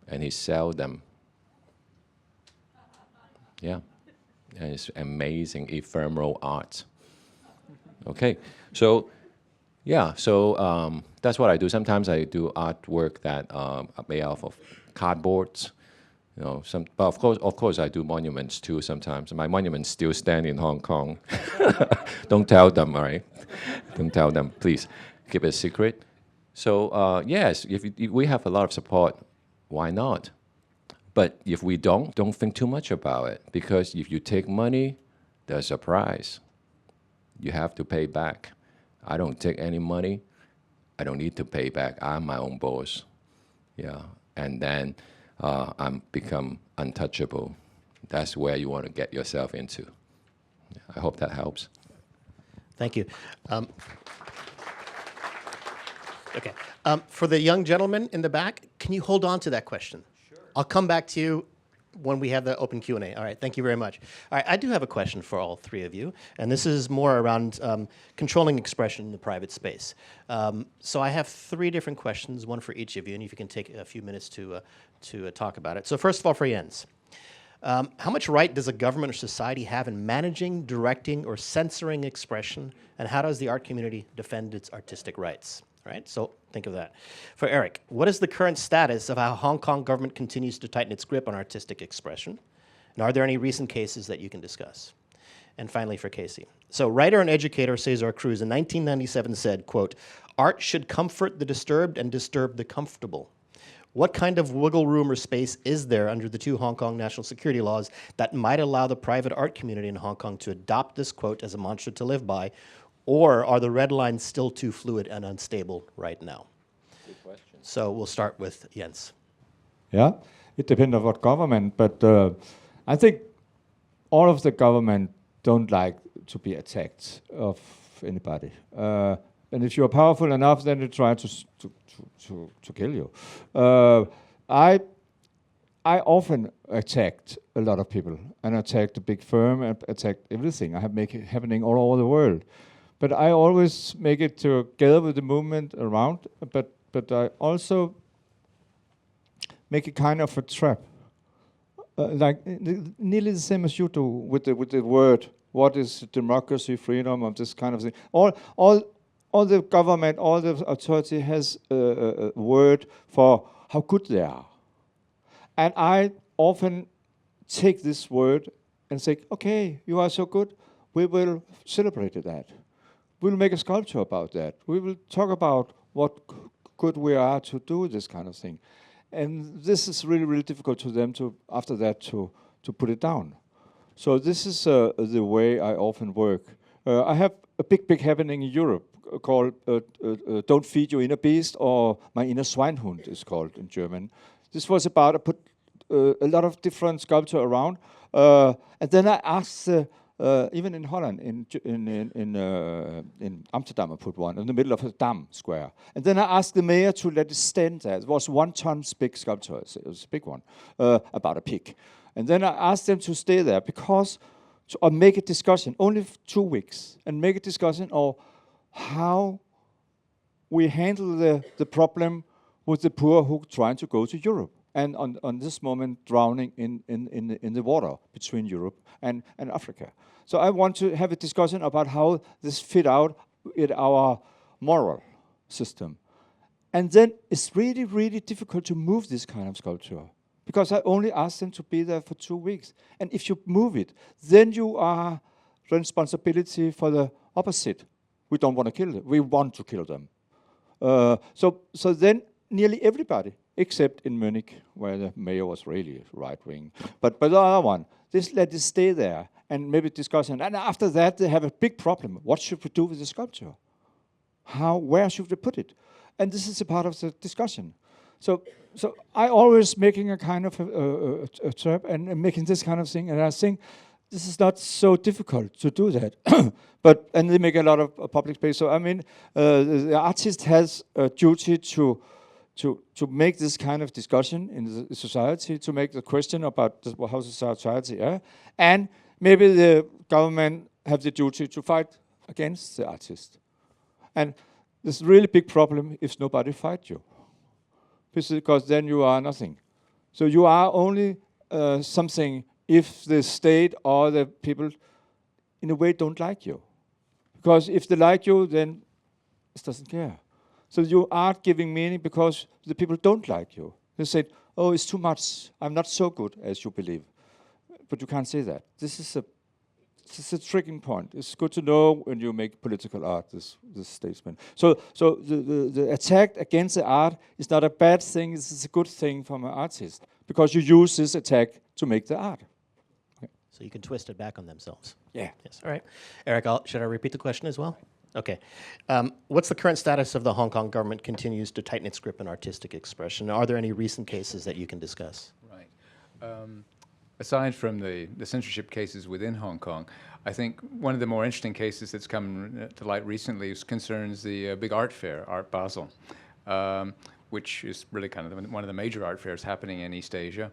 and he sell them. Yeah. And it's amazing ephemeral art. Okay, so yeah, so that's what I do. Sometimes I do artwork that are made out of cardboards, but of course, I do monuments too. Sometimes my monuments still stand in Hong Kong. Don't tell them, all right? Don't tell them, please. Keep it a secret. So yes, if we have a lot of support, why not? But if we don't think too much about it, because if you take money, there's a price. You have to pay back. I don't take any money. I don't need to pay back. I'm my own boss. Yeah, and then I'm become untouchable. That's where you want to get yourself into. I hope that helps. Thank you. Okay. For the young gentleman in the back, can you hold on to that question? I'll come back to you when we have the open Q&A. All right, thank you very much. All right, I do have a question for all three of you, and this is more around controlling expression in the private space. So I have three different questions, one for each of you, and if you can take a few minutes to talk about it. So first of all, for Jens, how much right does a government or society have in managing, directing, or censoring expression, and how does the art community defend its artistic rights? Right, so think of that. For Eric, what is the current status of how Hong Kong government continues to tighten its grip on artistic expression? And are there any recent cases that you can discuss? And finally, for Casey. So writer and educator Cesar Cruz in 1997 said, quote, "Art should comfort the disturbed and disturb the comfortable." What kind of wiggle room or space is there under the two Hong Kong national security laws that might allow the private art community in Hong Kong to adopt this quote as a mantra to live by? Or are the red lines still too fluid and unstable right now? Good question. So we'll start with Jens. Yeah, it depends on what government, but I think all of the government don't like to be attacked of anybody. And if you're powerful enough, then they try to kill you. I often attacked a lot of people, and attacked the big firm, and attacked everything. I have make it happening all over the world. But I always make it together with the movement around, but I also make it kind of a trap. Nearly the same as you do with the word. What is democracy, freedom, of this kind of thing? All the government, all the authority has a word for how good they are. And I often take this word and say, okay, you are so good, we will celebrate that. We'll make a sculpture about that. We will talk about what good we are to do this kind of thing. And this is really, really difficult to them after that to put it down. So this is the way I often work. I have a big happening in Europe called Don't Feed Your Inner Beast, or My Inner Schweinhund is called in German. This was about, I put a lot of different sculpture around. And then I asked, even in Holland, in Amsterdam, I put one in the middle of a Dam square. And then I asked the mayor to let it stand there. It was 1 ton big sculpture, it was a big one, about a pig. And then I asked them to stay there or make a discussion, only 2 weeks, and make a discussion of how we handle the problem with the poor who are trying to go to Europe, and on this moment drowning in the water between Europe and Africa. So I want to have a discussion about how this fit out in our moral system. And then it's really, really difficult to move this kind of sculpture, because I only asked them to be there for 2 weeks. And if you move it, then you are responsibility for the opposite. We don't want to kill them. We want to kill them. So then nearly everybody, except in Munich, where the mayor was really right-wing. But the other one, let it stay there and maybe discussion. And after that, they have a big problem. What should we do with the sculpture? Where should we put it? And this is a part of the discussion. So I always making a kind of a trap and making this kind of thing. And I think this is not so difficult to do that. And they make a lot of public space. So I mean, the artist has a duty to make this kind of discussion in the society, to make the question about how the society is, and maybe the government have the duty to fight against the artist. And this is a really big problem if nobody fights you, because then you are nothing. So you are only something if the state or the people in a way don't like you. Because if they like you, then it doesn't care. So you are giving meaning because the people don't like you. They say, oh, it's too much. I'm not so good as you believe. But you can't say that. This is a tricking point. It's good to know when you make political art, this statement. So the attack against the art is not a bad thing. It's a good thing from an artist, because you use this attack to make the art. Okay. So you can twist it back on themselves. Yeah. Yes. All right. Eric, should I repeat the question as well? Okay. What's the current status of the Hong Kong government continues to tighten its grip on artistic expression? Are there any recent cases that you can discuss? Right. Aside from the censorship cases within Hong Kong, I think one of the more interesting cases that's come to light recently concerns the big art fair, Art Basel, which is really kind of one of the major art fairs happening in East Asia,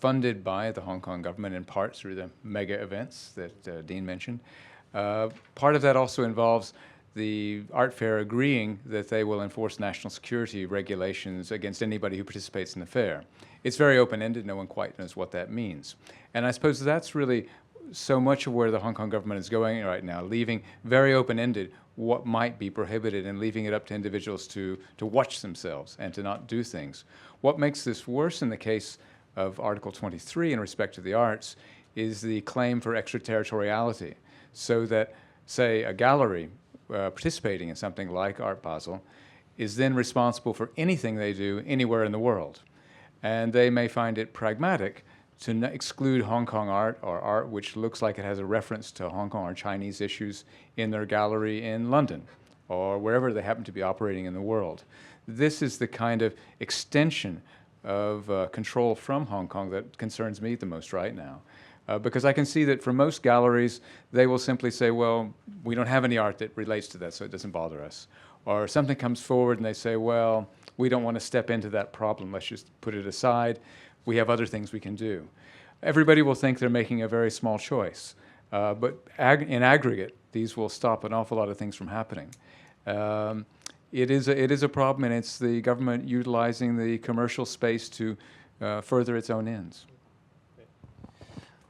funded by the Hong Kong government in part through the mega events that Dean mentioned. Part of that also involves the art fair agreeing that they will enforce national security regulations against anybody who participates in the fair. It's very open-ended. No one quite knows what that means. And I suppose that's really so much of where the Hong Kong government is going right now, leaving very open-ended what might be prohibited and leaving it up to individuals to watch themselves and to not do things. What makes this worse in the case of Article 23 in respect to the arts is the claim for extraterritoriality, so that, say, a gallery participating in something like Art Basel is then responsible for anything they do anywhere in the world. And they may find it pragmatic to exclude Hong Kong art or art which looks like it has a reference to Hong Kong or Chinese issues in their gallery in London or wherever they happen to be operating in the world. This is the kind of extension of control from Hong Kong that concerns me the most right now. Because I can see that for most galleries, they will simply say, well, we don't have any art that relates to that, so it doesn't bother us. Or something comes forward and they say, well, we don't want to step into that problem, let's just put it aside. We have other things we can do. Everybody will think they're making a very small choice, but in aggregate, these will stop an awful lot of things from happening. It is a problem, and it's the government utilizing the commercial space to further its own ends.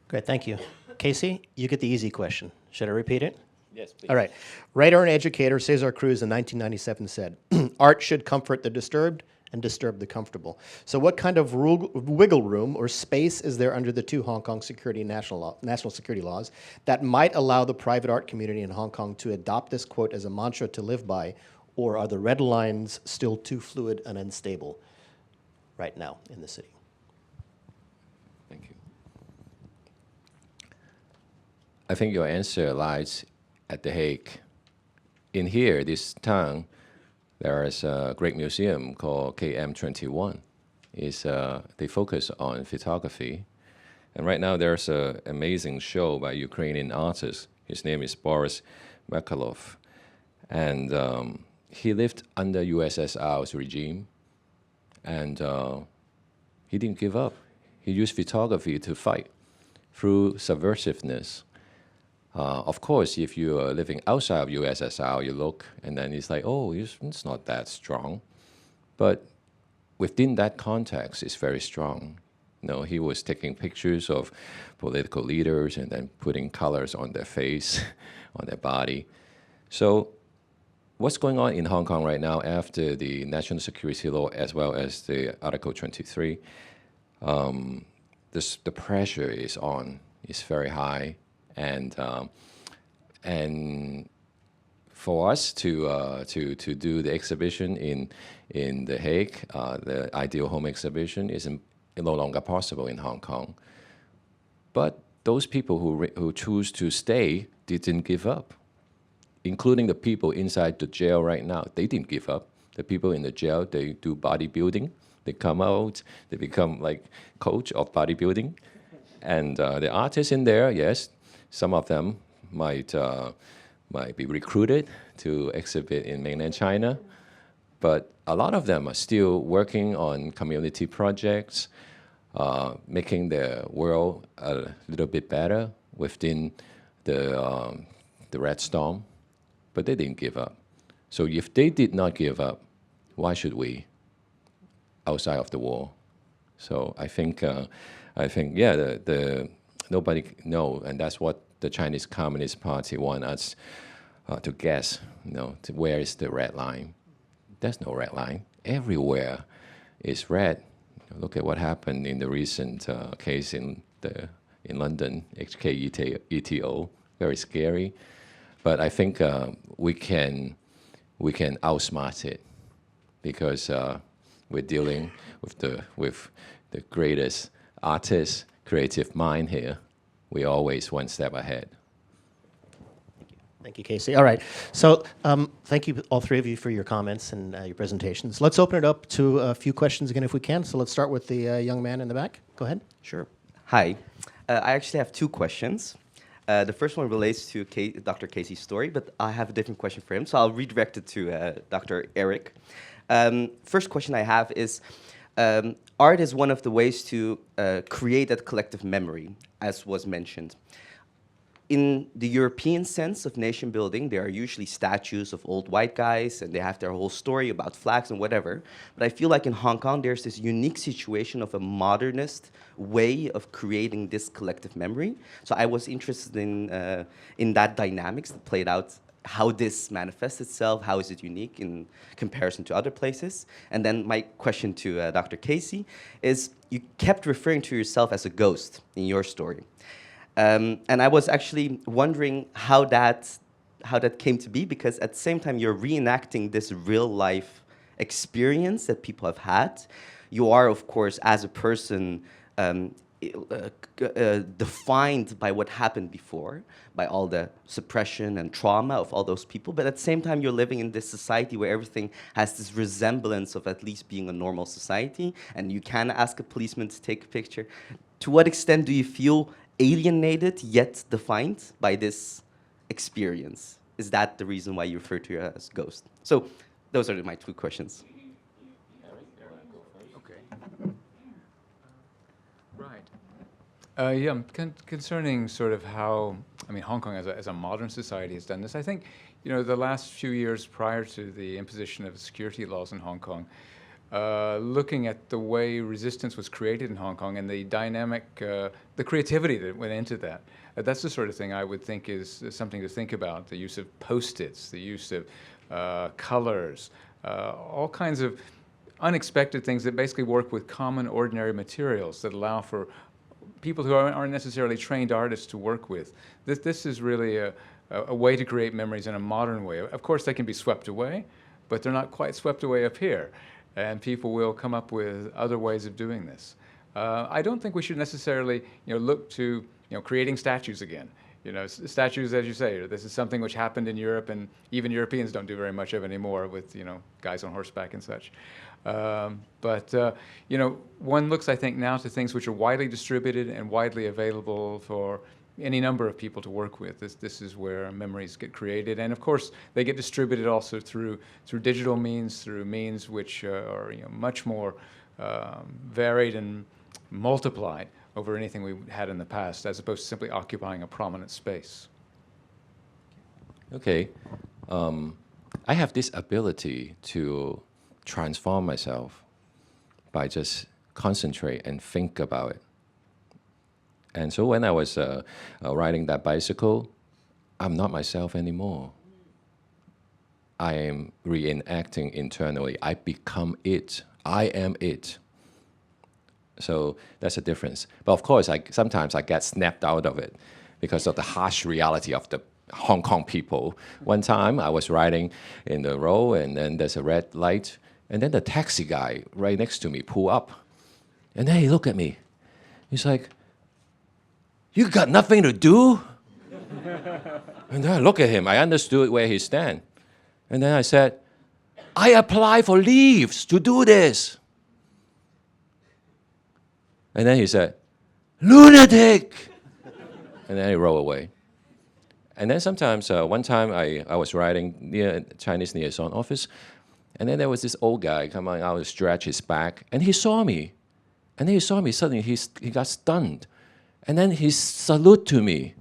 Great, thank you. Casey, you get the easy question. Should I repeat it? Yes, please. All right. Writer and educator Cesar Cruz in 1997 said, art should comfort the disturbed and disturb the comfortable. So what kind of wiggle room or space is there under the two Hong Kong national security laws that might allow the private art community in Hong Kong to adopt this quote as a mantra to live by, or are the red lines still too fluid and unstable right now in the city? Thank you. I think your answer lies at The Hague. In here, this town, there is a great museum called KM21. They focus on photography. And right now there's an amazing show by Ukrainian artist. His name is Boris Makalov. And he lived under USSR's regime. And he didn't give up. He used photography to fight through subversiveness. Of course, if you are living outside of USSR, you look, and then it's like, oh, it's not that strong. But within that context, it's very strong. You know, he was taking pictures of political leaders and then putting colors on their face, on their body. So what's going on in Hong Kong right now after the national security law as well as the Article 23, the pressure is on, it's very high. And for us to do the exhibition in The Hague, the Ideal Home exhibition is no longer possible in Hong Kong. But those people who choose to stay didn't give up, including the people inside the jail right now. They didn't give up. The people in the jail, they do bodybuilding. They come out, they become like coach of bodybuilding. And the artists in there, yes, some of them might be recruited to exhibit in mainland China, but a lot of them are still working on community projects, making the world a little bit better within the Red Storm, but they didn't give up. So if they did not give up, why should we outside of the wall? So I think yeah, nobody know, and that's what the Chinese Communist Party want us to guess, you know, where is the red line? There's no red line. Everywhere is red. Look at what happened in the recent case in London, HKETO, very scary. But I think we can outsmart it because we're dealing with the greatest artist, creative mind here. We're always one step ahead. Thank you, Casey. All right. So thank you, all three of you, for your comments and your presentations. Let's open it up to a few questions again, if we can. So let's start with the young man in the back. Go ahead. Sure. Hi. I actually have two questions. The first one relates to Dr. Casey's story, but I have a different question for him, so I'll redirect it to Dr. Eric. First question I have is, art is one of the ways to create that collective memory, as was mentioned. In the European sense of nation building, there are usually statues of old white guys, and they have their whole story about flags and whatever. But I feel like in Hong Kong, there's this unique situation of a modernist way of creating this collective memory. So I was interested in that dynamics that played out, how this manifests itself, how is it unique in comparison to other places. And then my question to Dr. Casey is, you kept referring to yourself as a ghost in your story. And I was actually wondering how that came to be, because at the same time you're reenacting this real life experience that people have had. You are, of course, as a person, defined by what happened before, by all the suppression and trauma of all those people. But at the same time, you're living in this society where everything has this resemblance of at least being a normal society, and you can ask a policeman to take a picture. To what extent do you feel alienated yet defined by this experience. Is that the reason why you refer to it as ghost? So those are my 2 questions. Right. Yeah, concerning sort of how, I mean, Hong Kong as a modern society has done this, I think, you know, the last few years prior to the imposition of security laws in Hong Kong, looking at the way resistance was created in Hong Kong and the dynamic, the creativity that went into that. That's the sort of thing I would think is something to think about. The use of Post-its, the use of colors, all kinds of unexpected things that basically work with common, ordinary materials that allow for people who aren't necessarily trained artists to work with. This is really a way to create memories in a modern way. Of course, they can be swept away, but they're not quite swept away up here. And people will come up with other ways of doing this. I don't think we should necessarily, look to, creating statues again. Statues, as you say, this is something which happened in Europe, and even Europeans don't do very much of anymore with, guys on horseback and such. One looks, I think, now to things which are widely distributed and widely available for any number of people to work with. This is where memories get created, and of course they get distributed also through digital means, through means which are much more varied and multiplied over anything we had in the past, as opposed to simply occupying a prominent space. Okay. I have this ability to transform myself by just concentrate and think about it. And so when I was riding that bicycle, I'm not myself anymore. I am reenacting internally. I become it. I am it. So that's a difference. But of course, sometimes I get snapped out of it because of the harsh reality of the Hong Kong people. One time I was riding in the road, and then there's a red light, and then the taxi guy right next to me pull up. And then he looked at me. He's like, "You got nothing to do?" And then I look at him. I understood where he stand. And then I said, "I apply for leaves to do this." And then he said, "Lunatic!" And then he rolled away. And then sometimes, one time I was riding near Chinese liaison office, and then there was this old guy coming out to stretch his back, and he saw me. And then he saw me, suddenly he got stunned. And then he saluted to me.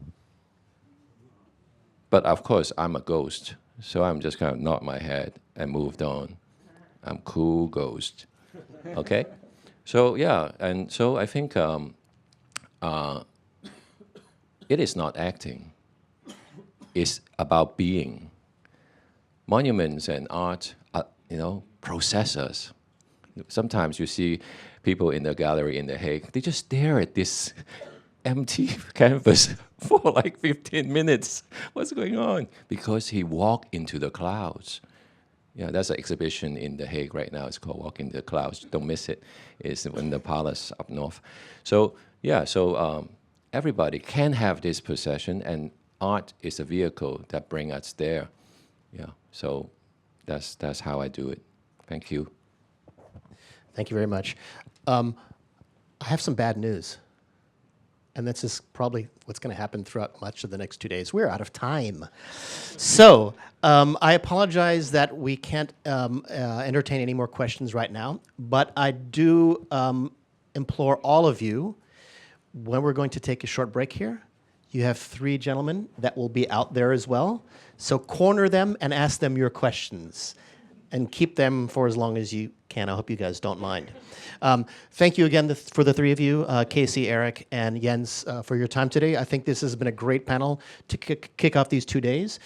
But of course, I'm a ghost, so I'm just kind of nod my head and moved on. I'm cool ghost, okay? So yeah, and so I think it is not acting. It's about being. Monuments and art are, process us. Sometimes you see people in the gallery in The Hague, they just stare at this empty canvas for like 15 minutes. What's going on? Because he walked into the clouds. Yeah, that's an exhibition in The Hague right now. It's called Walk into the Clouds. Don't miss it. It's in the palace up north. So yeah, everybody can have this possession, and art is a vehicle that brings us there. Yeah, so that's how I do it. Thank you. Thank you very much. I have some bad news. And this is probably what's going to happen throughout much of the next 2 days. We're out of time. So I apologize that we can't entertain any more questions right now. But I do implore all of you, when we're going to take a short break here, you have 3 gentlemen that will be out there as well. So corner them and ask them your questions. And keep them for as long as you can. I hope you guys don't mind. Thank you again for the 3 of you, Casey, Eric, and Jens, for your time today. I think this has been a great panel to kick off these 2 days.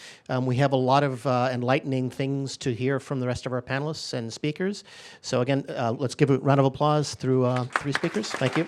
We have a lot of enlightening things to hear from the rest of our panelists and speakers. So again, let's give a round of applause through 3 speakers. Thank you.